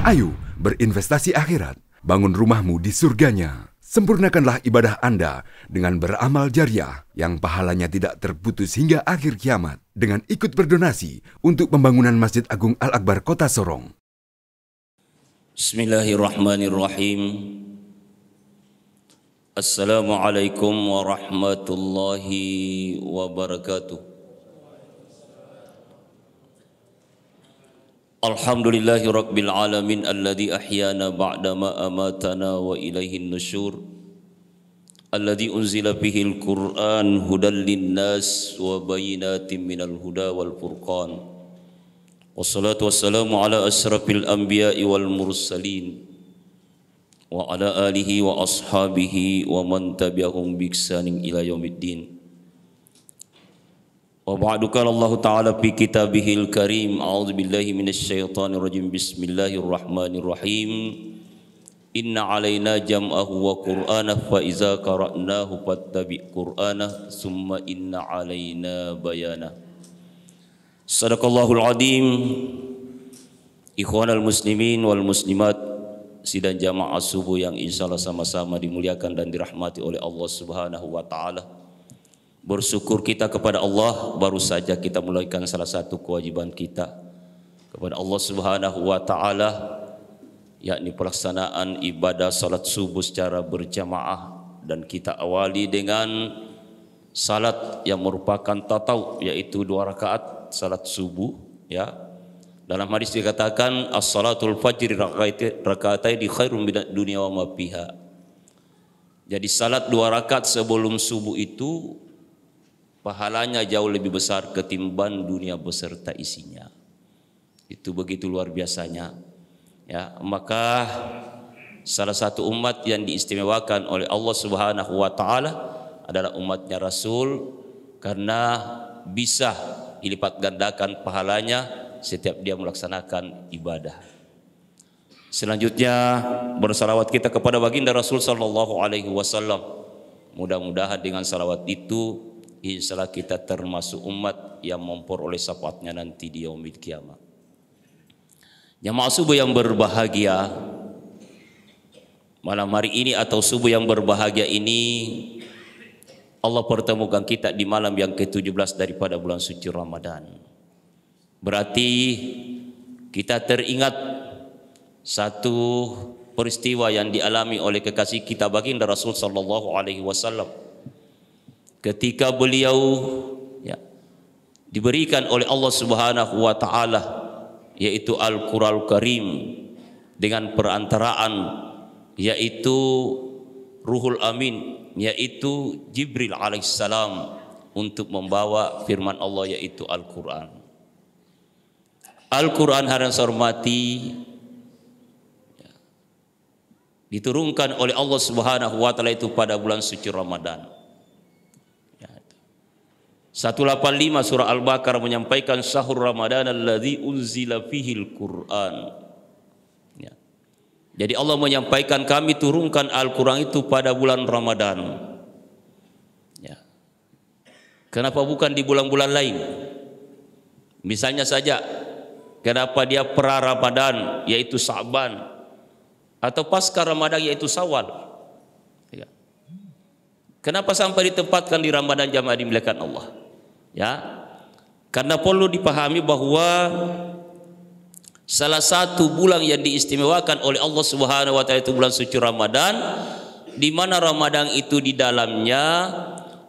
Ayo berinvestasi akhirat, bangun rumahmu di surganya. Sempurnakanlah ibadah Anda dengan beramal jariah yang pahalanya tidak terputus hingga akhir kiamat dengan ikut berdonasi untuk pembangunan Masjid Agung Al-Akbar Kota Sorong. Bismillahirrahmanirrahim. Assalamualaikum warahmatullahi wabarakatuh. Alhamdulillahi rabbil alamin alladhi ahyana ba'dama amatana wa ilaihin nusyur. Alladhi unzila bihil Qur'an hudan linnas wa bayinatin minal huda wal furqan. Wassalatu wassalamu ala asrafil anbiya'i wal mursalin wa ala alihi wa ashabihi wa man tabi'ahum bi ihsanin ila yaumiddin. Wa ba'du qala Allah Ta'ala fi kitabihil karim. A'udzu billahi minasy syaithanir rajim. Bismillahirrahmanirrahim. Inna 'alaina jam'ahu wa qur'anahu fa iza qara'nahu fattabi' qur'anahu summa inna 'alaina bayana. Sadaqallahul azim. Ikhwanal muslimin wal muslimat, sidang jamaah subuh yang insyaallah sama-sama dimuliakan dan dirahmati oleh Allah Subhanahu wa taala. Bersyukur kita kepada Allah, baru saja kita menunaikan salah satu kewajiban kita kepada Allah Subhanahu wa taala, yakni pelaksanaan ibadah salat subuh secara berjamaah, dan kita awali dengan salat yang merupakan tatawuf, yaitu 2 rakaat salat subuh ya. Dalam hadis dikatakan as-salatul fajri rakaatai khairum minad dunya wa ma fiha. Jadi salat 2 rakaat sebelum subuh itu pahalanya jauh lebih besar ketimbang dunia beserta isinya. Itu begitu luar biasanya. Ya, maka salah satu umat yang diistimewakan oleh Allah Subhanahu wa taala adalah umatnya Rasul, karena bisa dilipat gandakan pahalanya setiap dia melaksanakan ibadah. Selanjutnya bersalawat kita kepada baginda Rasul sallallahu alaihi wasallam. Mudah-mudahan dengan salawat itu insyaallah kita termasuk umat yang memperoleh syafaatnya nanti di yaumil kiamat. Jamaah subuh yang berbahagia, malam hari ini atau subuh yang berbahagia ini Allah pertemukan kita di malam yang ke-17 daripada bulan suci Ramadan. Berarti kita teringat satu peristiwa yang dialami oleh kekasih kita baginda Rasul sallallahu alaihi wasallam ketika beliau ya, diberikan oleh Allah Subhanahu wa taala, yaitu Al-Qur'anul Karim, dengan perantaraan yaitu Ruhul Amin, yaitu Jibril alaihissalam, untuk membawa firman Allah yaitu Al-Qur'an. Al-Qur'an yang saya hormati ya, diturunkan oleh Allah Subhanahu wa taala itu pada bulan suci Ramadan. 185 surah Al-Baqarah menyampaikan syahrul Ramadan alladzi unzila fihil Qur'an. Ya. Jadi Allah menyampaikan kami turunkan Al-Qur'an itu pada bulan Ramadan. Ya. Kenapa bukan di bulan-bulan lain? Misalnya saja, kenapa dia pra Ramadan yaitu Sa'ban, atau pasca Ramadan yaitu Syawal? Ya. Kenapa sampai ditempatkan di Ramadan jamaah dimuliakan Allah? Ya, karena perlu dipahami bahwa salah satu bulan yang diistimewakan oleh Allah Subhanahu wa taala itu bulan suci Ramadan, di mana Ramadan itu di dalamnya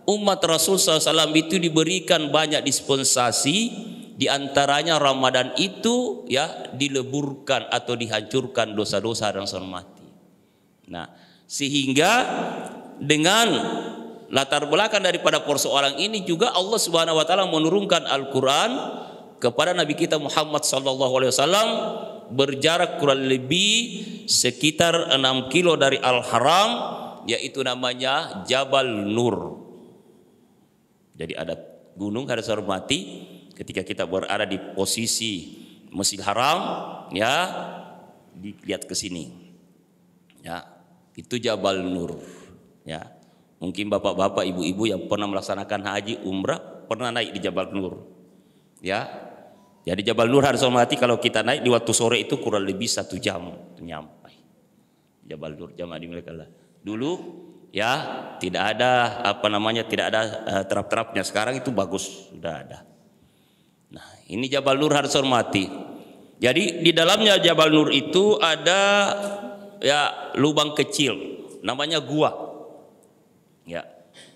umat Rasul SAW itu diberikan banyak dispensasi, di antaranya Ramadan itu ya dileburkan atau dihancurkan dosa-dosa dan mati. Nah, sehingga dengan latar belakang daripada persoalan ini juga Allah Subhanahu wa taala menurunkan Al-Qur'an kepada Nabi kita Muhammad sallallahu alaihi wasallam berjarak kurang lebih sekitar 6 kilo dari Al-Haram, yaitu namanya Jabal Nur. Jadi ada gunung, ada hormati, ketika kita berada di posisi Masjid Haram ya, dilihat ke sini. Ya, itu Jabal Nur. Ya. Mungkin bapak-bapak, ibu-ibu yang pernah melaksanakan haji, umrah, pernah naik di Jabal Nur. Ya. Jadi Jabal Nur harus hormati, kalau kita naik di waktu sore itu kurang lebih 1 jam nyampai Jabal Nur, jamaah dimuliakan Allah. Dulu ya tidak ada tidak ada terap-terapnya. Sekarang itu bagus, sudah ada. Nah, ini Jabal Nur harus hormati. Jadi di dalamnya Jabal Nur itu ada ya lubang kecil, namanya gua. Ya,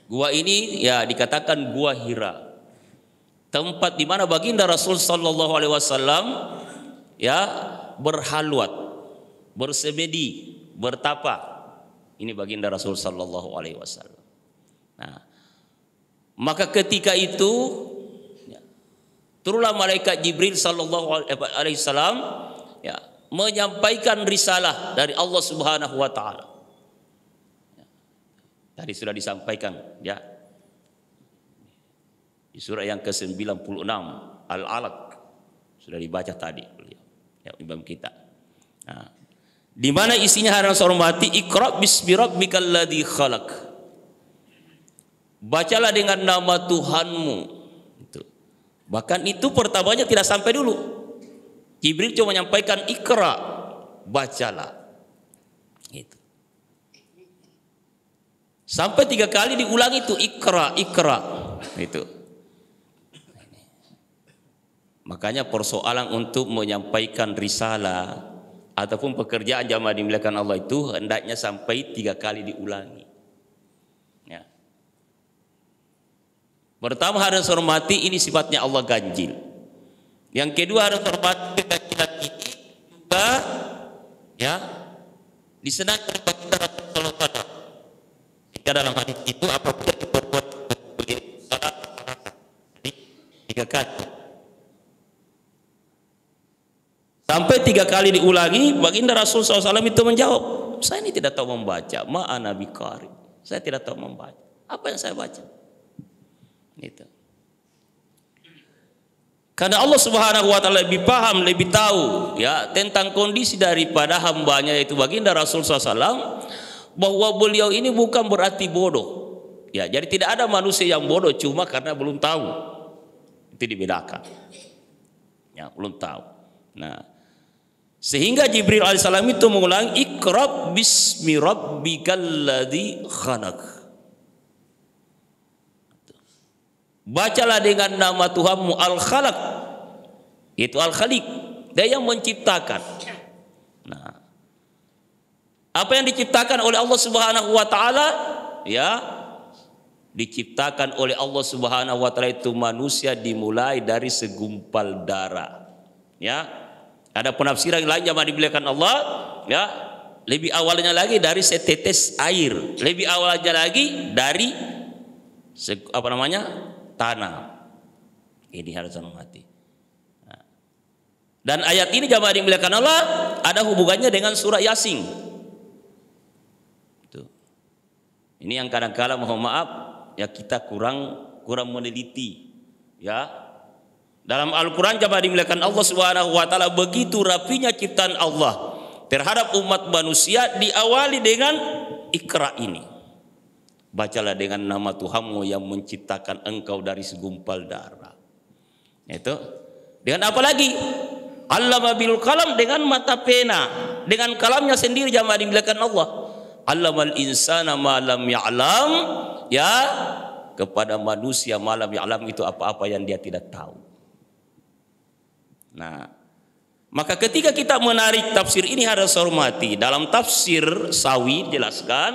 gua ini ya dikatakan gua Hira. Tempat di mana baginda Rasul sallallahu alaihi wasallam ya berhalwat, bersemedi, bertapa. Ini baginda Rasul sallallahu alaihi wasallam. Nah, maka ketika itu ya, turunlah malaikat Jibril sallallahu alaihi wasallam ya menyampaikan risalah dari Allah Subhanahu wa taala. Ya, tadi sudah disampaikan ya. Di surah yang ke-96 Al-Alaq sudah dibaca tadi ya imam kita. Nah, di mana isinya harus hormati, Iqra bismi rabbikal ladzi khalaq. Bacalah dengan nama Tuhanmu. Itu. Bahkan itu pertamanya tidak sampai dulu. Jibril cuma menyampaikan Iqra, bacalah. Itu. Sampai 3 kali diulang itu Iqra, Iqra. Itu. Makanya persoalan untuk menyampaikan risalah ataupun pekerjaan jamaah dimuliakan Allah itu hendaknya sampai 3 kali diulangi. Ya. Pertama harus hormati, ini sifatnya Allah ganjil. Yang kedua harus hormati keganjilan ini juga ya disenangkan baginda Rasul sallallahu alaihi wasallam. Jika dalam hadis itu apabila diperbuat salat 3 kali. Sampai 3 kali diulangi, baginda Rasul SAW itu menjawab, saya ini tidak tahu membaca, ma'ana biqari. Saya tidak tahu membaca. Apa yang saya baca? Itu. Karena Allah Subhanahu wa taala lebih paham, lebih tahu ya tentang kondisi daripada hambanya yaitu baginda Rasul SAW, bahwa beliau ini bukan berarti bodoh. Ya, jadi tidak ada manusia yang bodoh cuma karena belum tahu. Itu dibedakan. Ya, belum tahu. Nah, sehingga Jibril alaihissalam itu mengulang Iqra bismi rabbikal ladzi khalaq. Bacalah dengan nama Tuhanmu Al-Khalaq. Itu Al-Khaliq, dia yang menciptakan. Nah, apa yang diciptakan oleh Allah Subhanahu wa taala ya diciptakan oleh Allah Subhanahu wa taala itu manusia dimulai dari segumpal darah. Ya. Ada penafsiran lain jamaah dimuliakan Allah, ya. Lebih awalnya lagi dari setetes air, lebih awalnya lagi dari tanah. Ini harus hormati. Nah. Dan ayat ini jamaah dimuliakan Allah ada hubungannya dengan surah Yasin. Itu. Ini yang kadang-kala mohon maaf ya kita kurang meneliti, ya. Dalam Al-Quran jamaah dimuliakan Allah Subhanahu wa taala, begitu rapinya ciptaan Allah terhadap umat manusia diawali dengan Iqra ini. Bacalah dengan nama Tuhanmu yang menciptakan engkau dari segumpal darah. Itu. Dengan apa lagi? Allama bil qalam, dengan mata pena, dengan kalamnya sendiri jamaah dimuliakan Allah. Allamal insana ma lam ya'lam, ya, kepada manusia malam ya'lam itu apa-apa yang dia tidak tahu. Nah, maka ketika kita menarik tafsir ini harus hormati. Dalam tafsir Sawi jelaskan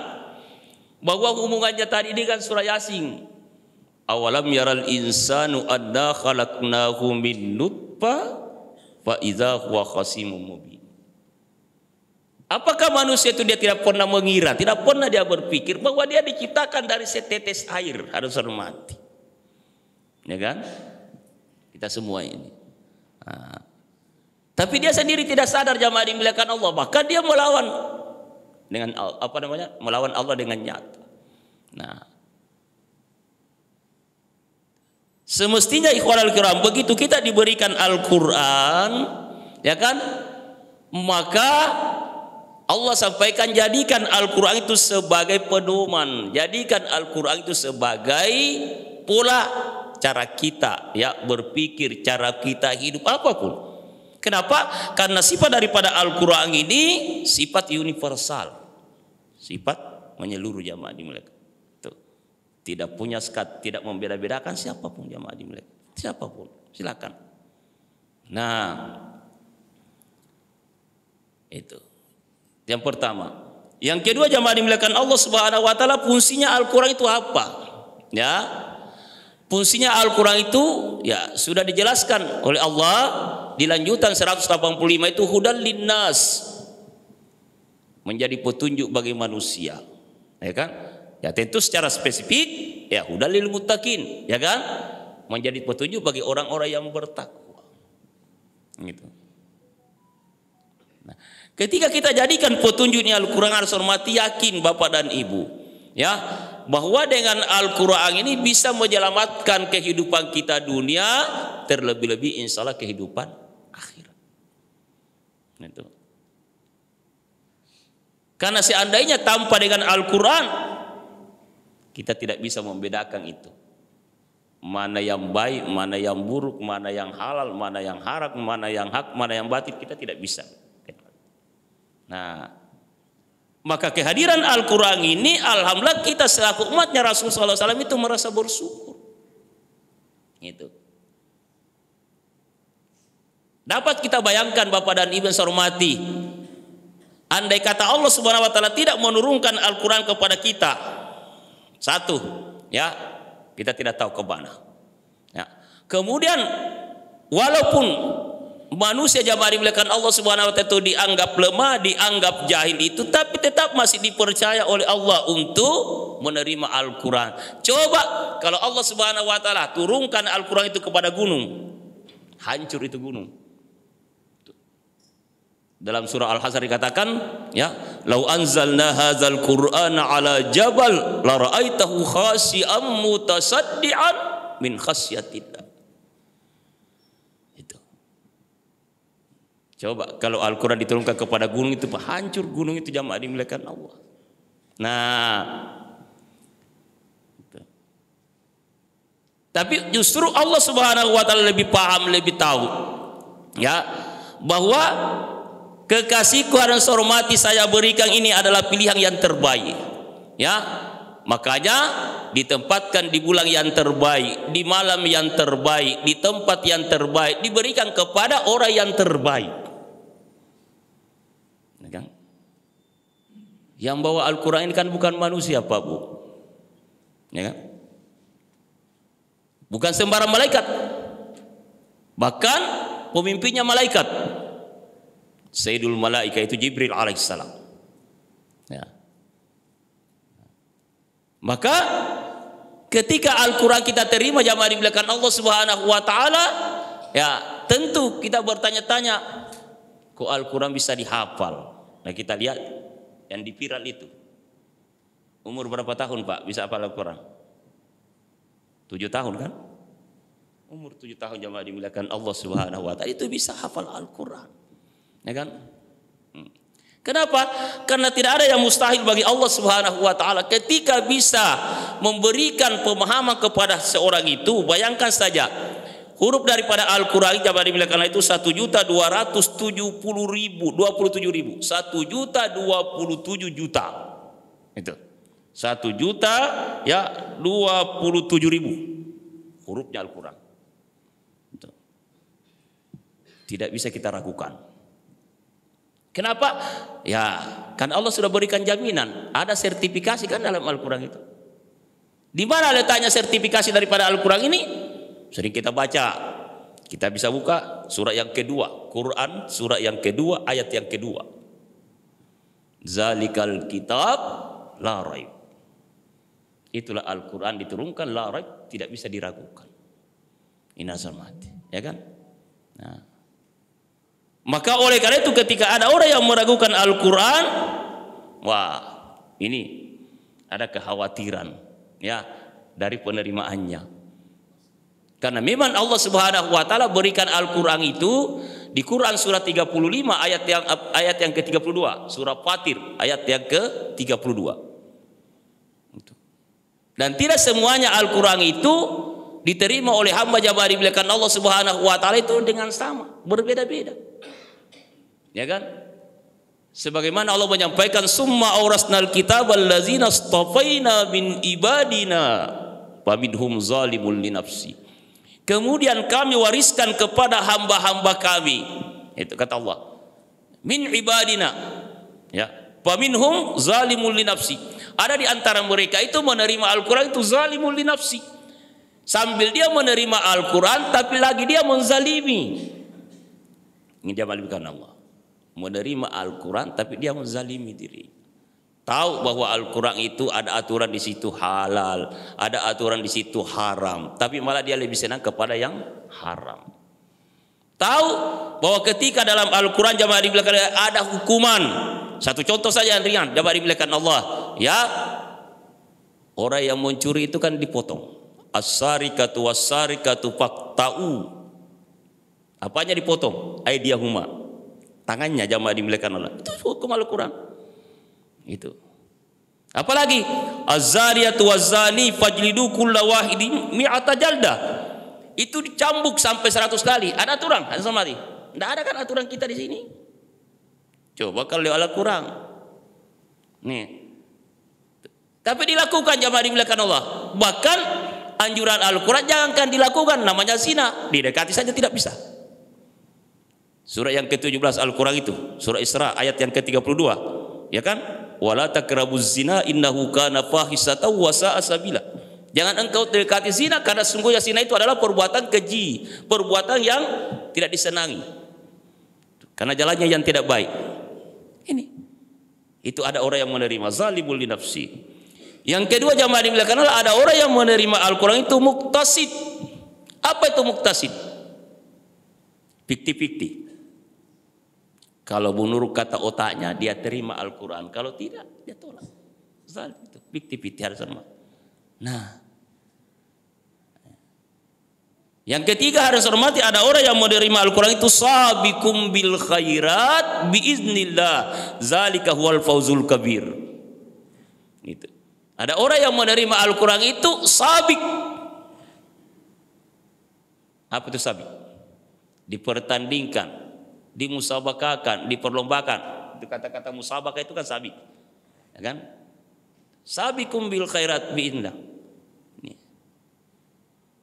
bahwa hubungannya tadi dengan surah Yasin. Awalam yaral insanu anna khalaqnahu min nutfah fa idza huwa khasimun mubin. Apakah manusia itu dia tidak pernah mengira, tidak pernah dia berpikir bahwa dia diciptakan dari setetes air? Harus hormati. Ya kan? Kita semua ini. Nah, tapi dia sendiri tidak sadar jamaah dimuliakan Allah, bahkan dia melawan dengan melawan Allah dengan nyata. Nah, semestinya ikhwanul kiram begitu kita diberikan Al-Qur'an, ya kan? Maka Allah sampaikan jadikan Al-Qur'an itu sebagai pedoman, jadikan Al-Qur'an itu sebagai pola cara kita ya berpikir, cara kita hidup, apapun. Kenapa? Karena sifat daripada Al-Quran ini sifat universal, sifat menyeluruh jamaah dimuliakan. Tidak punya sekat, tidak membeda-bedakan siapapun jamaah dimuliakan, siapapun, silakan. Nah, itu yang pertama. Yang kedua jamaah dimuliakan Allah Subhanahu wa taala, fungsinya Al-Qur'an itu apa? Ya. Fungsinya Al-Qur'an itu ya sudah dijelaskan oleh Allah di lanjutan 185 itu hudal linnas. Menjadi petunjuk bagi manusia. Ya kan? Ya tentu secara spesifik ya hudal lil muttaqin, ya kan? Menjadi petunjuk bagi orang-orang yang bertakwa. Gitu. Nah, ketika kita jadikan petunjuknya Al-Quran, harus hormati, yakin Bapak dan Ibu ya bahwa dengan Al-Quran ini bisa menyelamatkan kehidupan kita dunia, terlebih-lebih insya Allah kehidupan akhirat. Itu. Karena seandainya tanpa dengan Al-Quran kita tidak bisa membedakan itu, mana yang baik, mana yang buruk, mana yang halal, mana yang haram, mana yang hak, mana yang batil, kita tidak bisa. Nah, maka kehadiran Al-Quran ini alhamdulillah kita selaku umatnya Rasulullah SAW itu merasa bersyukur. Gitu. Dapat kita bayangkan Bapak dan Ibu yang saya hormati, andai kata Allah Subhanahu wa taala tidak menurunkan Al-Quran kepada kita, satu, ya, kita tidak tahu ke mana. Ya. Kemudian walaupun manusia jamaah dimuliakan Allah Subhanahu wa taala itu dianggap lemah, dianggap jahil itu, tapi tetap masih dipercaya oleh Allah untuk menerima Al-Quran. Coba kalau Allah Subhanahu wa taala turunkan Al-Quran itu kepada gunung, hancur itu gunung. Dalam surah Al-Hasr dikatakan, ya, "Lau anzalna hadzal Qur'ana 'ala jabal la ra'aitahu khashi'an mutasaddian min khasyatillah." Itu. Coba kalau Al-Qur'an diturunkan kepada gunung itu, hancur gunung itu jamaah dimuliakan Allah. Nah, itu. Tapi justru Allah Subhanahu wa taala lebih paham, lebih tahu, ya, bahwa kekasihku yang saya hormati, saya berikan ini adalah pilihan yang terbaik. Ya, makanya ditempatkan di bulan yang terbaik, di malam yang terbaik, di tempat yang terbaik, diberikan kepada orang yang terbaik. Yang bawa Al-Quran ini kan bukan manusia, Pak Bu, ya kan? Bukan sembarang malaikat, bahkan pemimpinnya malaikat. Sayyidul Malaika itu Jibril alaihissalam. Ya. Maka ketika Al-Quran kita terima jamaah dimuliakan Allah Subhanahu wa taala, ya tentu kita bertanya-tanya, kok Al-Quran bisa dihafal? Nah, kita lihat yang di viral itu. Umur berapa tahun, Pak, bisa hafal Al-Quran? 7 tahun kan? Umur 7 tahun jamaah dimuliakan Allah Subhanahu wa taala itu bisa hafal Al-Quran. Ya kan? Kenapa? Karena tidak ada yang mustahil bagi Allah Subhanahu wa taala. Ketika bisa memberikan pemahaman kepada seorang itu, bayangkan saja huruf daripada Al-Quran jamaah dimuliakan itu 1.270.000, 27.000, 1.027.000. Itu 1 juta ya 27.000 hurufnya Al-Quran. Tidak bisa kita ragukan. Kenapa? Ya, kan Allah sudah berikan jaminan, ada sertifikasi kan dalam Al-Quran itu. Di mana letaknya sertifikasi daripada Al-Quran ini? Sering kita baca, kita bisa buka surat yang kedua, Quran surat yang kedua, ayat yang kedua. Zalikal kitab la raib. Itulah Al-Quran diturunkan la raib, tidak bisa diragukan. Inasal mati, ya kan? Nah, maka oleh karena itu ketika ada orang yang meragukan Al-Quran, wah, ini ada kekhawatiran ya dari penerimaannya. Karena memang Allah Subhanahu wa taala berikan Al-Quran itu di Quran surat 35 ayat yang ke-32, surah Fatir ayat yang ke-32. Dan tidak semuanya Al-Quran itu diterima oleh hamba jamaah dimuliakan Allah Subhanahu wa taala itu dengan sama, berbeda-beda. Ya kan? Sebagaimana Allah menyampaikan summa aurasnal kitabal ladzina astafaina min ibadina faminhum zalimun li nafsi. Kemudian kami wariskan kepada hamba-hamba kami. Itu kata Allah. Min ibadina. Ya, faminhum zalimun li nafsi. Ada di antara mereka itu menerima Al-Qur'an itu zalimun li nafsi. Sambil dia menerima Al-Qur'an tapi lagi dia menzalimi. Ini dia malaikat Allah. Menerima Al-Quran tapi dia menzalimi diri. Tahu bahwa Al-Quran itu ada aturan di situ halal, ada aturan di situ haram, tapi malah dia lebih senang kepada yang haram. Tahu bahwa ketika dalam Al-Quran jamaah dimuliakan ada hukuman. Satu contoh saja yang ringan, jamaah dimuliakan Allah, ya, orang yang mencuri itu kan dipotong. As-sarikatu was-sarikatu faqta'u. Apanya dipotong? Aydiyahuma. Tangannya jamaah dimuliakan Allah. Itu hukum Al-Quran. Itu. Apalagi az-zariyatu waz-zani fajlidu kulla wahidin mi'ata jaldah. Itu dicambuk sampai 100 kali. Ada aturan? Ada mati. Tidak ada kan aturan kita di sini? Coba kalau lewat Al-Quran. Nih. Tapi dilakukan jamaah dimuliakan Allah. Bahkan anjuran Al-Quran jangankan dilakukan, namanya zina, didekati saja tidak bisa. Surah yang ke-17 Al-Quran itu, surah Isra ayat yang ke-32, ya kan? Wala taqrabuz zina innahu kana fahisatan wa sa'a sabila. Jangan engkau dekati zina karena sungguhnya zina itu adalah perbuatan keji, perbuatan yang tidak disenangi. Karena jalannya yang tidak baik. Ini. Itu ada orang yang menerima zalimul li nafsi. Yang kedua jamaah dimuliakan Allah, ada orang yang menerima Al-Quran itu muktasid. Apa itu muktasid? Fikti-fikti. Kalau menurut kata otaknya dia terima Al-Quran, kalau tidak dia tolak. Zalim itu fikti-fikti harus hormat. Nah, yang ketiga harus hormati, ada orang yang menerima Al-Quran itu sabikum bil khairat biiznillah zalika huwal fawzul kabir. Gitu. Ada orang yang menerima Al-Quran itu sabik. Apa itu sabik? Dipertandingkan, dimusabakakan, diperlombakan. Itu kata-kata musabakah itu kan sabik, ya kan? Sabikum bil khairat biiznillah.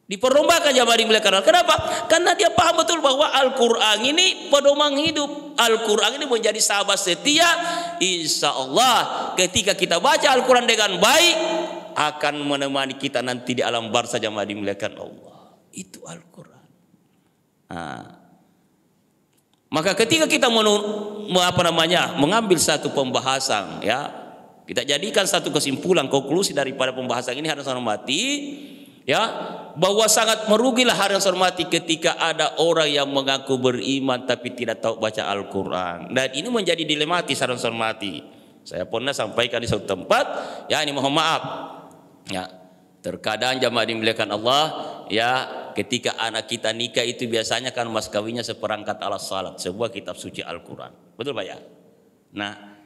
Diperlombakan jamaah dimuliakan Allah. Kenapa? Karena dia paham betul bahwa Al-Quran ini pedoman hidup. Al-Quran ini menjadi sahabat setia. Insya Allah ketika kita baca Al-Quran dengan baik akan menemani kita nanti di alam barzah jamaah dimuliakan Allah. Itu Al-Quran. Nah, maka ketika kita mengambil satu pembahasan, ya, kita jadikan satu kesimpulan, konklusi daripada pembahasan ini harus hormati, ya, bahwa sangat merugilah harus hormati ketika ada orang yang mengaku beriman tapi tidak tahu baca Al-Quran. Dan ini menjadi dilematis harus hormati. Saya pernah sampaikan di suatu tempat, ya, ini mohon maaf, ya, terkadang jamaah dimuliakan Allah, ya, ketika anak kita nikah itu biasanya kan mas kawinnya seperangkat alat salat, sebuah kitab suci Al-Quran. Betul Pak ya? Nah,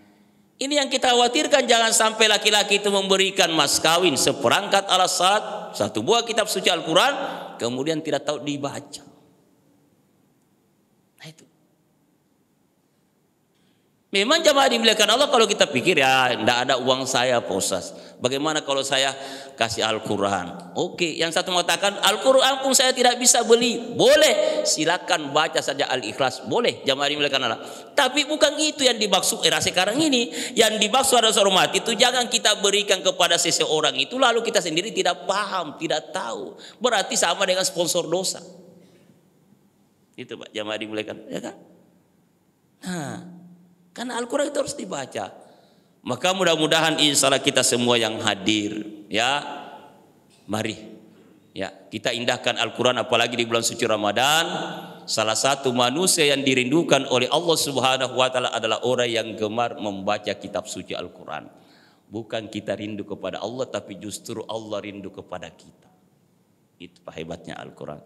ini yang kita khawatirkan, jangan sampai laki-laki itu memberikan mas kawin seperangkat alat salat, satu buah kitab suci Al-Quran, kemudian tidak tahu dibaca. Nah itu. Memang jamaah dimuliakan Allah, kalau kita pikir ya tidak ada uang saya posas, bagaimana kalau saya kasih Al-Quran? Oke, yang satu mengatakan Al-Quran pun saya tidak bisa beli. Boleh, silakan baca saja Al-Ikhlas, boleh jamaah dimuliakan Allah. Tapi bukan itu yang dimaksud era sekarang ini. Yang dimaksud adalah hormat itu jangan kita berikan kepada seseorang itu lalu kita sendiri tidak paham, tidak tahu. Berarti sama dengan sponsor dosa. Itu Pak jamaah dimuliakan, ya kan? Nah, karena Al-Quran itu harus dibaca. Maka mudah-mudahan insya Allah kita semua yang hadir, ya, mari, ya, kita indahkan Al-Quran, apalagi di bulan suci Ramadan. Salah satu manusia yang dirindukan oleh Allah Subhanahu wa Ta'ala adalah orang yang gemar membaca kitab suci Al-Quran. Bukan kita rindu kepada Allah, tapi justru Allah rindu kepada kita. Itu hebatnya Al-Quran.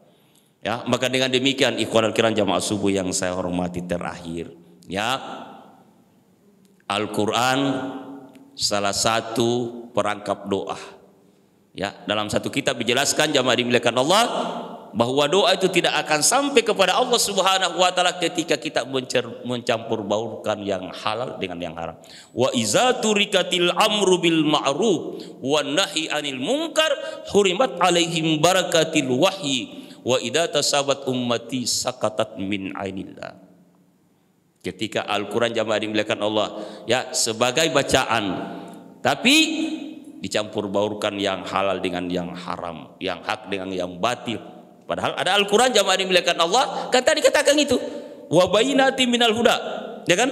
Ya, maka dengan demikian ikhwan al-kiram jamaah subuh yang saya hormati terakhir, ya, Al-Quran salah satu perangkap doa, Ya, dalam satu kitab dijelaskan jamaah dimuliakan Allah bahwa doa itu tidak akan sampai kepada Allah Subhanahu wa taala ketika kita mencampur baurkan yang halal dengan yang haram. Wa iza turikatil amru bil ma'ruf wan nahi anil munkar hurimat alaihim barakatil wahyi wa idza tasabat ummati sakatat min ainillah. Ketika Al-Qur'an jamaah dimuliakan Allah ya sebagai bacaan tapi dicampur baurkan yang halal dengan yang haram, yang hak dengan yang batil. Padahal ada Al-Quran jamaah dimuliakan Allah, kan tadi katakan itu. Wa bayyinatin minal huda. Ya kan?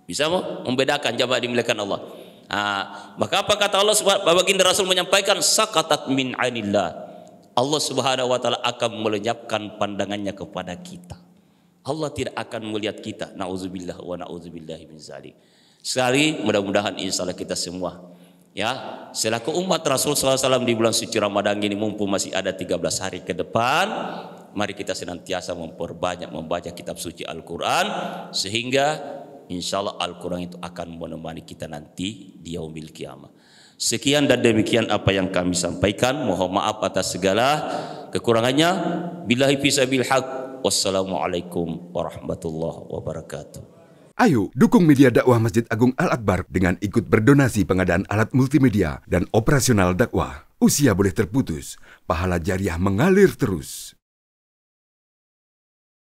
Bisa membedakan jamaah dimuliakan Allah. Maka apa kata Allah Subhanahu baginda Rasul menyampaikan sakatat min ainillah. Allah Subhanahu wa taala akan melenyapkan pandangannya kepada kita. Allah tidak akan melihat kita. Nauzubillah wa nauzubillahi min zalik. Sekali mudah-mudahan insyaallah kita semua ya, selaku umat Rasul SAW di bulan suci Ramadan ini mumpung masih ada 13 hari ke depan, mari kita senantiasa memperbanyak membaca kitab suci Al-Quran sehingga insya Allah Al-Quran itu akan menemani kita nanti di yaumil qiyamah. Sekian dan demikian apa yang kami sampaikan. Mohon maaf atas segala kekurangannya. Billahi fisabil haq. Wassalamualaikum warahmatullahi wabarakatuh. Ayo dukung media dakwah Masjid Agung Al-Akbar dengan ikut berdonasi pengadaan alat multimedia dan operasional dakwah. Usia boleh terputus, pahala jariah mengalir terus.